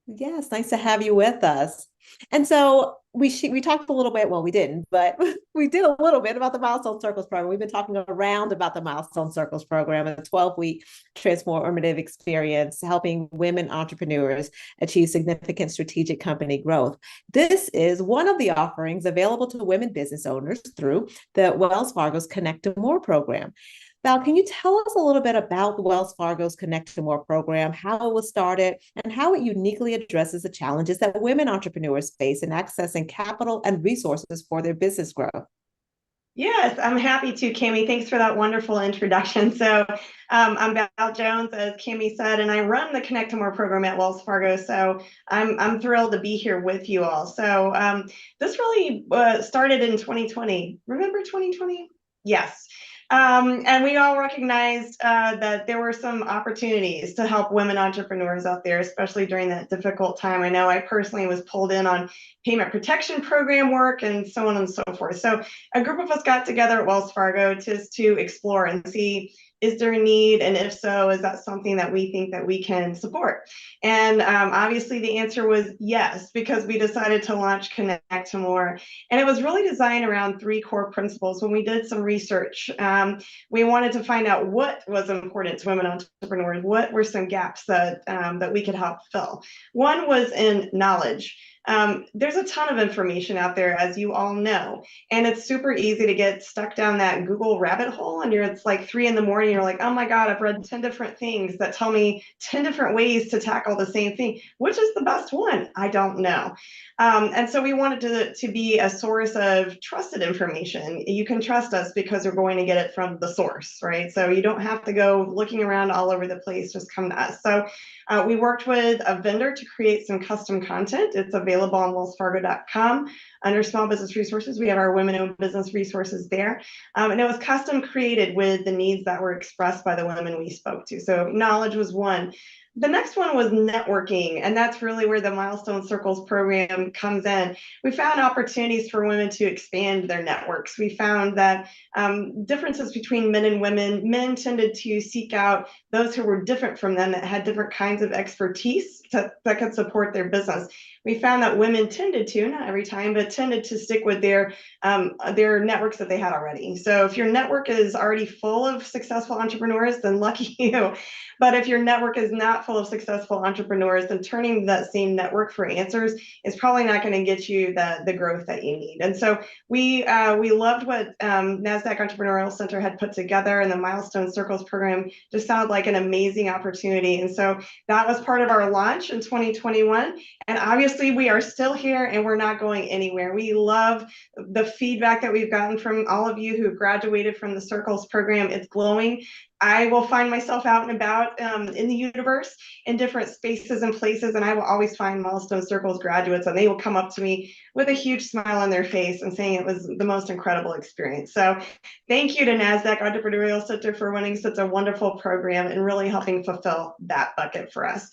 Yes, nice to have you with us. And so we talked a little bit, well, we didn't, but we did a little bit about the Milestone Circles program. We've been talking around about the Milestone Circles program, a 12-week transformative experience helping women entrepreneurs achieve significant strategic company growth. This is one of the offerings available to women business owners through the Wells Fargo's Connect to More program. Val, can you tell us a little bit about the Wells Fargo's Connect to More program, how it was started, and how it uniquely addresses the challenges that women entrepreneurs face in accessing capital and resources for their business growth? Yes, I'm happy to, Kimmy. Thanks for that wonderful introduction. So I'm Valdese Jones, as Kimmy said, and I run the Connect to More program at Wells Fargo. So I'm thrilled to be here with you all. So this really started in 2020. Remember 2020? Yes. And we all recognized that there were some opportunities to help women entrepreneurs out there, especially during that difficult time. I know I personally was pulled in on payment protection program work and so on and so forth. So a group of us got together at Wells Fargo just to explore and see, is there a need? And if so, is that something that we think that we can support? And obviously the answer was yes, because we decided to launch Connect to More. And it was really designed around 3 core principles. When we did some research, we wanted to find out what was important to women entrepreneurs. What were some gaps that we could help fill? One was in knowledge. There's a ton of information out there, as you all know, and it's super easy to get stuck down that Google rabbit hole. And it's like 3 in the morning, you're like, oh my God, I've read 10 different things that tell me 10 different ways to tackle the same thing. Which is the best one? I don't know. And so we wanted to be a source of trusted information. You can trust us because we're going to get it from the source, right? So you don't have to go looking around all over the place, just come to us. So we worked with a vendor to create some custom content. It's available on wellsfargo.com. Under small business resources, we have our women-owned business resources there. And it was custom created with the needs that were expressed by the women we spoke to. So knowledge was one. The next one was networking, and that's really where the Milestone Circles program comes in. We found opportunities for women to expand their networks. We found that differences between men and women, men tended to seek out those who were different from them, that had different kinds of expertise that could support their business. We found that women tended to, not every time, but tended to stick with their networks that they had already. So if your network is already full of successful entrepreneurs, then lucky you. But if your network is not full of successful entrepreneurs, then turning that same network for answers is probably not going to get you the growth that you need. And so we loved what Nasdaq Entrepreneurial Center had put together, and the Milestone Circles program just sounded like an amazing opportunity. And so that was part of our launch in 2021. And obviously we are still here and we're not going anywhere. We love the feedback that we've gotten from all of you who graduated from the Circles program. It's glowing. I will find myself out and about in the universe in different spaces and places, and I will always find Milestone Circles graduates, and they will come up to me with a huge smile on their face and saying it was the most incredible experience. So thank you to Nasdaq Entrepreneurial Center for running such a wonderful program and really helping fulfill that bucket for us.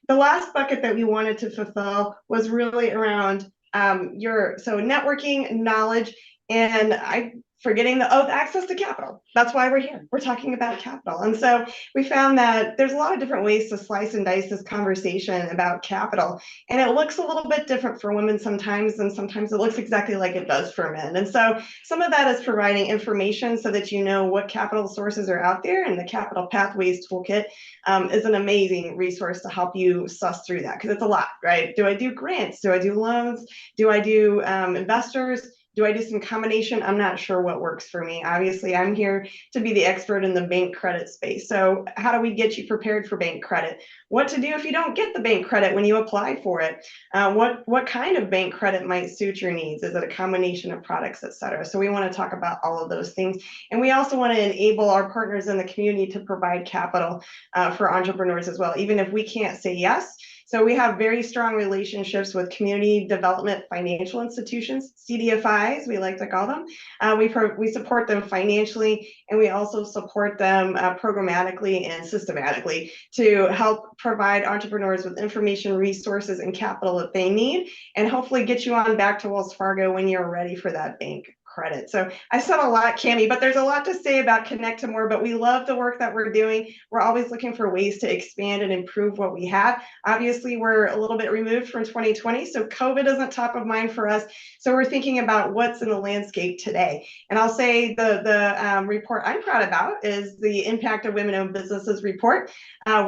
The last bucket that we wanted to fulfill was really around networking, knowledge, and forgetting the access to capital. That's why we're here. We're talking about capital. And so we found that there's a lot of different ways to slice and dice this conversation about capital. And it looks a little bit different for women sometimes, and sometimes it looks exactly like it does for men. And so some of that is providing information so that you know what capital sources are out there. And the Capital Pathways Toolkit is an amazing resource to help you suss through that, because it's a lot, right? Do I do grants? Do I do loans? Do I do investors? Do I do some combination? I'm not sure what works for me. Obviously, I'm here to be the expert in the bank credit space. So how do we get you prepared for bank credit? What to do if you don't get the bank credit when you apply for it? What kind of bank credit might suit your needs? Is it a combination of products, et cetera? So we want to talk about all of those things. And we also want to enable our partners in the community to provide capital for entrepreneurs as well, even if we can't say yes. So we have very strong relationships with community development financial institutions, CDFIs, we like to call them. We support them financially, and we also support them programmatically and systematically to help provide entrepreneurs with information, resources, and capital that they need, and hopefully get you on back to Wells Fargo when you're ready for that bank credit. So I said a lot, Cami, but there's a lot to say about Connect to More, but we love the work that we're doing. We're always looking for ways to expand and improve what we have. Obviously, we're a little bit removed from 2020, so COVID isn't top of mind for us. So we're thinking about what's in the landscape today. And I'll say the report I'm proud about is the Impact of Women-Owned Businesses report.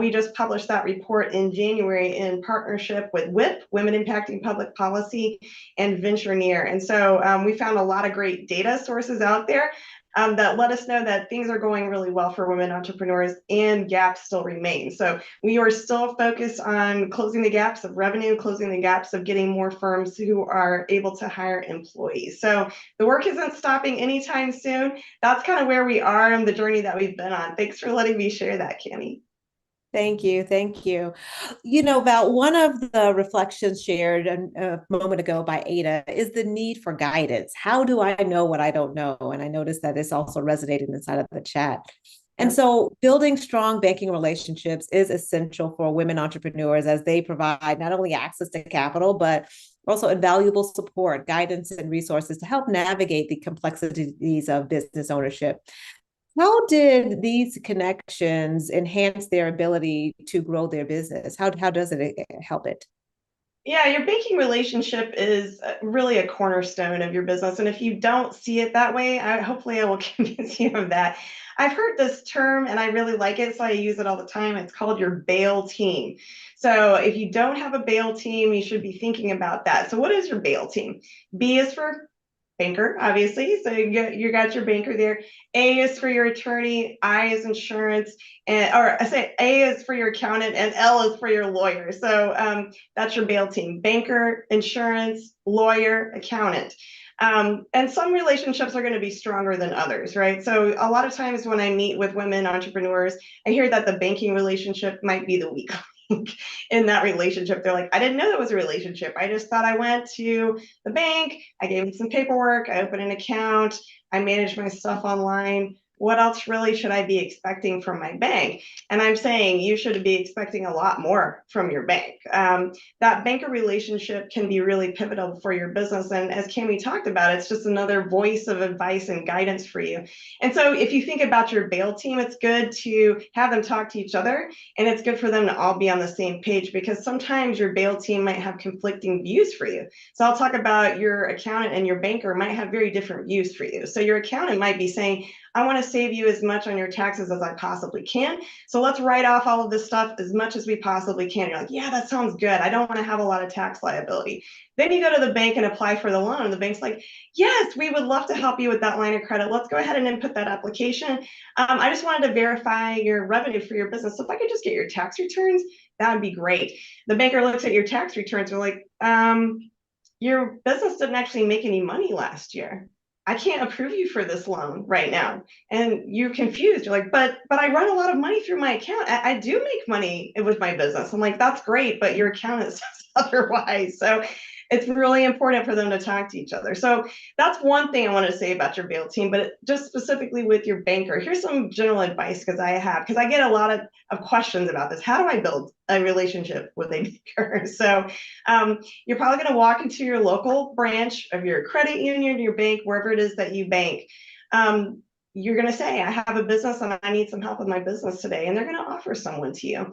We just published that report in January in partnership with WIP, Women Impacting Public Policy, and VentureNear. And so we found a lot of great data sources out there that let us know that things are going really well for women entrepreneurs and gaps still remain. So we are still focused on closing the gaps of revenue, closing the gaps of getting more firms who are able to hire employees. So the work isn't stopping anytime soon. That's kind of where we are on the journey that we've been on. Thanks for letting me share that, Cami. Thank you. Thank you. You know, Val, one of the reflections shared a moment ago by Ada is the need for guidance. How do I know what I don't know? And I noticed that it's also resonated inside of the chat. And so building strong banking relationships is essential for women entrepreneurs as they provide not only access to capital, but also invaluable support, guidance, and resources to help navigate the complexities of business ownership. How did these connections enhance their ability to grow their business? How does it help it? Yeah, your banking relationship is really a cornerstone of your business. And if you don't see it that way, hopefully I will convince you of that. I've heard this term and I really like it, so I use it all the time. It's called your bail team. So if you don't have a bail team, you should be thinking about that. So what is your bail team? B is for banker, obviously. So you got your banker there. A is for your attorney, I is insurance, or I say A is for your accountant, and L is for your lawyer. So that's your bail team: banker, insurance, lawyer, accountant. And some relationships are going to be stronger than others, right? So a lot of times when I meet with women entrepreneurs, I hear that the banking relationship might be the weak in that relationship. They're like, I didn't know that was a relationship. I just thought I went to the bank, I gave them some paperwork, I opened an account, I managed my stuff online. What else really should I be expecting from my bank? And I'm saying you should be expecting a lot more from your bank. That banker relationship can be really pivotal for your business. And as Cami talked about, it's just another voice of advice and guidance for you. And so if you think about your bail team, it's good to have them talk to each other, and it's good for them to all be on the same page, because sometimes your bail team might have conflicting views for you. So I'll talk about your accountant and your banker might have very different views for you. So your accountant might be saying, I want to save you as much on your taxes as I possibly can. So let's write off all of this stuff as much as we possibly can. You're like, yeah, that sounds good. I don't want to have a lot of tax liability. Then you go to the bank and apply for the loan. And the bank's like, yes, we would love to help you with that line of credit. Let's go ahead and input that application. I just wanted to verify your revenue for your business. So if I could just get your tax returns, that would be great. The banker looks at your tax returns and like, your business didn't actually make any money last year. I can't approve you for this loan right now. And you're confused. You're like, but I run a lot of money through my account. I do make money with my business. I'm like, that's great, but your accountant says otherwise. So it's really important for them to talk to each other. So that's one thing I want to say about your bail team, but just specifically with your banker, here's some general advice because I get a lot of questions about this. How do I build a relationship with a banker? So you're probably going to walk into your local branch of your credit union, your bank, wherever it is that you bank. You're going to say, I have a business and I need some help with my business today. And they're going to offer someone to you.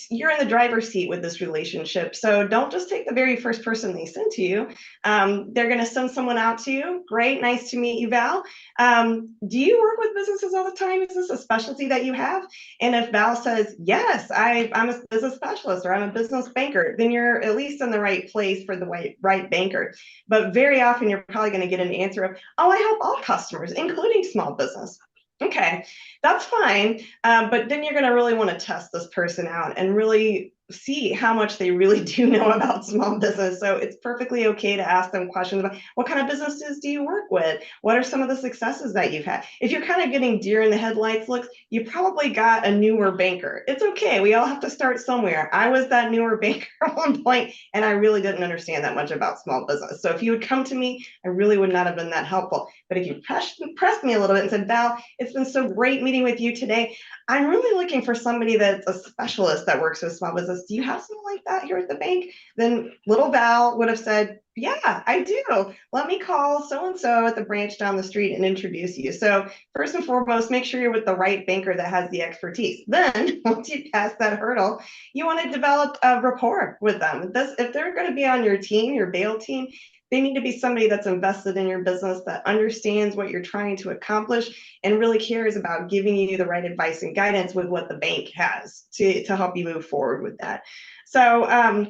You're in the driver's seat with this relationship. So don't just take the very first person they send to you. They're going to send someone out to you. Great. Nice to meet you, Val. Do you work with businesses all the time? Is this a specialty that you have? And if Val says, yes, I'm a business specialist or I'm a business banker, then you're at least in the right place for the right banker. But very often you're probably going to get an answer of, oh, I help all customers, including small business. Okay, that's fine. But then you're going to really want to test this person out and really see how much they really do know about small business. So it's perfectly okay to ask them questions about what kind of businesses do you work with? What are some of the successes that you've had? If you're kind of getting deer in the headlights looks, you probably got a newer banker. It's okay. We all have to start somewhere. I was that newer banker at one point, and I really didn't understand that much about small business. So if you would come to me, I really would not have been that helpful. But if you pressed me a little bit and said, Val, it's been so great meeting with you today. I'm really looking for somebody that's a specialist that works with small business. was, do you have something like that here at the bank? Then little Val would have said, yeah, I do. Let me call so-and-so at the branch down the street and introduce you. So first and foremost, make sure you're with the right banker that has the expertise. Then once you pass that hurdle, you want to develop a rapport with them. If they're going to be on your team, your bail team, they need to be somebody that's invested in your business, that understands what you're trying to accomplish and really cares about giving you the right advice and guidance with what the bank has to help you move forward with that. So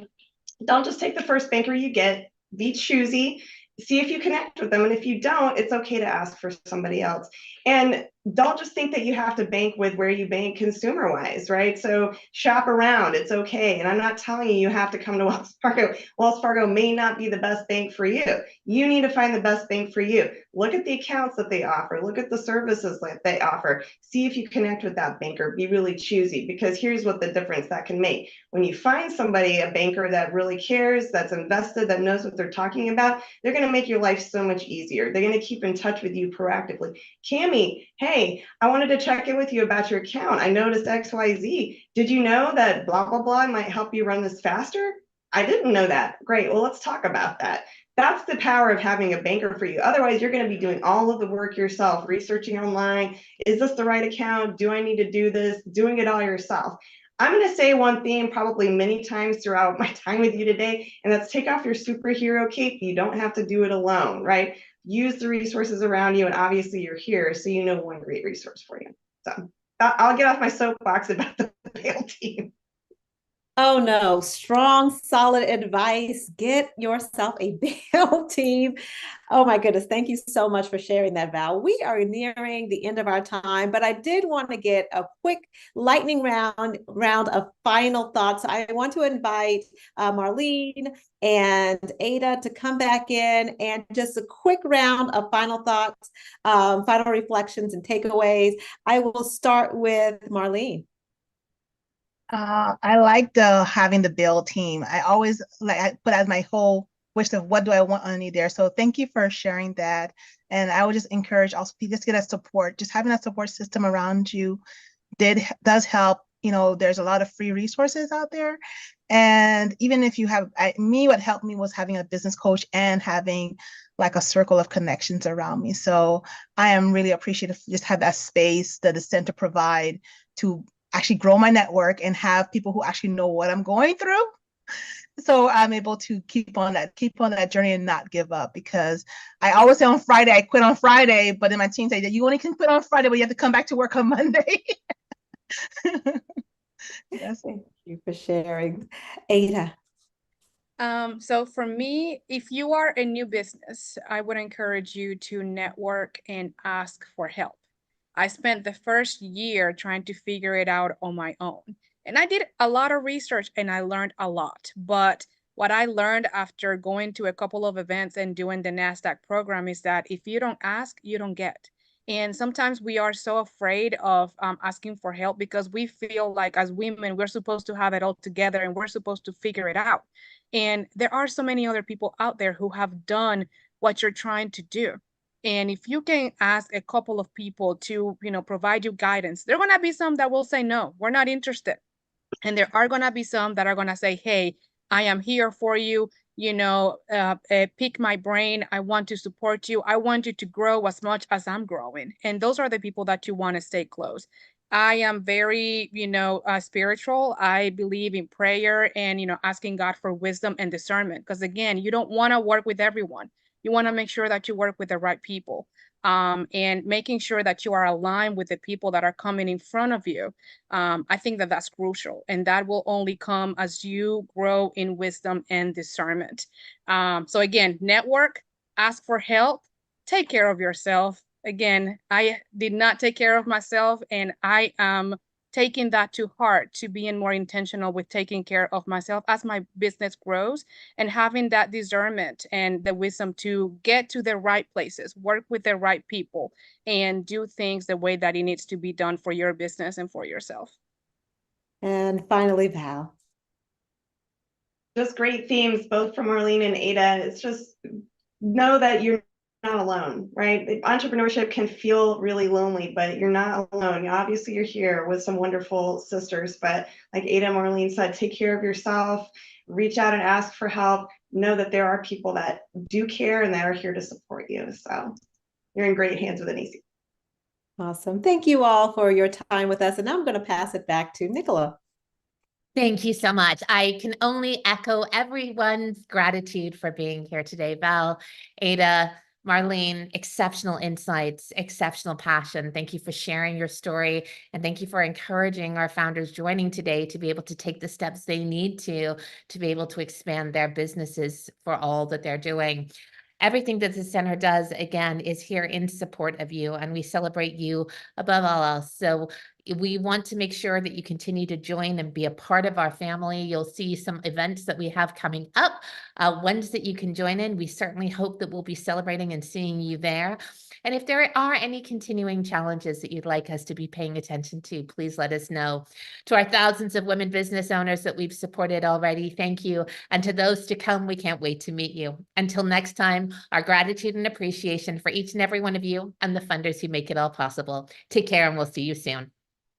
don't just take the first banker you get. Be choosy, see if you connect with them. And if you don't, it's okay to ask for somebody else. And don't just think that you have to bank with where you bank consumer wise, right? So shop around, it's okay. And I'm not telling you have to come to Wells Fargo. Wells Fargo may not be the best bank for you. You need to find the best bank for you. Look at the accounts that they offer, look at the services that they offer, see if you connect with that banker, be really choosy, because here's what the difference that can make. When you find somebody, a banker that really cares, that's invested, that knows what they're talking about, they're going to make your life so much easier. They're going to keep in touch with you proactively. Cammie, hey, I wanted to check in with you about your account. I noticed XYZ. Did you know that blah, blah, blah might help you run this faster? I didn't know that. Great. Well, let's talk about that. That's the power of having a banker for you. Otherwise, you're going to be doing all of the work yourself, researching online. Is this the right account? Do I need to do this? Doing it all yourself. I'm going to say one theme probably many times throughout my time with you today, and that's take off your superhero cape. You don't have to do it alone, right? Use the resources around you, and obviously you're here, so you know one great resource for you. So I'll get off my soapbox about the bail team. Oh no, strong, solid advice. Get yourself a bail team. Oh my goodness. Thank you so much for sharing that, Val. We are nearing the end of our time, but I did want to get a quick lightning round of final thoughts. I want to invite Marlene and Ada to come back in and just a quick round of final thoughts, final reflections and takeaways. I will start with Marlene. I like having the build team. I put as my whole wish of what do I want underneath there. So thank you for sharing that. And I would just encourage also people just get that support. Just having that support system around you does help. You know, there's a lot of free resources out there. And even if you have, what helped me was having a business coach and having like a circle of connections around me. So I am really appreciative to just have that space that the center provide to actually grow my network and have people who actually know what I'm going through. So I'm able to keep on that journey and not give up, because I always say on Friday, I quit on Friday, but then my team say that you only can quit on Friday, but you have to come back to work on Monday. Yes. Thank you for sharing. Ada. So for me, if you are a new business, I would encourage you to network and ask for help. I spent the first year trying to figure it out on my own. And I did a lot of research and I learned a lot. But what I learned after going to a couple of events and doing the Nasdaq program is that if you don't ask, you don't get. And sometimes we are so afraid of asking for help because we feel like as women, we're supposed to have it all together and we're supposed to figure it out. And there are so many other people out there who have done what you're trying to do. And if you can ask a couple of people to, provide you guidance, there are going to be some that will say, no, we're not interested. And there are going to be some that are going to say, hey, I am here for you, pick my brain. I want to support you. I want you to grow as much as I'm growing. And those are the people that you want to stay close. I am very, spiritual. I believe in prayer and, asking God for wisdom and discernment. Because again, you don't want to work with everyone. You want to make sure that you work with the right people, and making sure that you are aligned with the people that are coming in front of you. I think that that's crucial, and that will only come as you grow in wisdom and discernment. So again, network, ask for help, take care of yourself. Again, I did not take care of myself, and I am taking that to heart, to being more intentional with taking care of myself as my business grows, and having that discernment and the wisdom to get to the right places, work with the right people, and do things the way that it needs to be done for your business and for yourself. And finally, Val. Just great themes, both from Marlene and Ada. It's just know that you're not alone, right? Entrepreneurship can feel really lonely, but you're not alone. Obviously, you're here with some wonderful sisters, but like Ada and Marlene said, take care of yourself, reach out and ask for help. Know that there are people that do care and that are here to support you. So you're in great hands with Anisi. Awesome. Thank you all for your time with us. And now I'm going to pass it back to Nicola. Thank you so much. I can only echo everyone's gratitude for being here today. Val, Ada, Marlene, exceptional insights, exceptional passion. Thank you for sharing your story. And thank you for encouraging our founders joining today to be able to take the steps they need to be able to expand their businesses for all that they're doing. Everything that the center does, again, is here in support of you, and we celebrate you above all else. So we want to make sure that you continue to join and be a part of our family. You'll see some events that we have coming up, ones that you can join in. We certainly hope that we'll be celebrating and seeing you there. And if there are any continuing challenges that you'd like us to be paying attention to, please let us know. To our thousands of women business owners that we've supported already, thank you. And to those to come, we can't wait to meet you. Until next time, our gratitude and appreciation for each and every one of you and the funders who make it all possible. Take care, and we'll see you soon.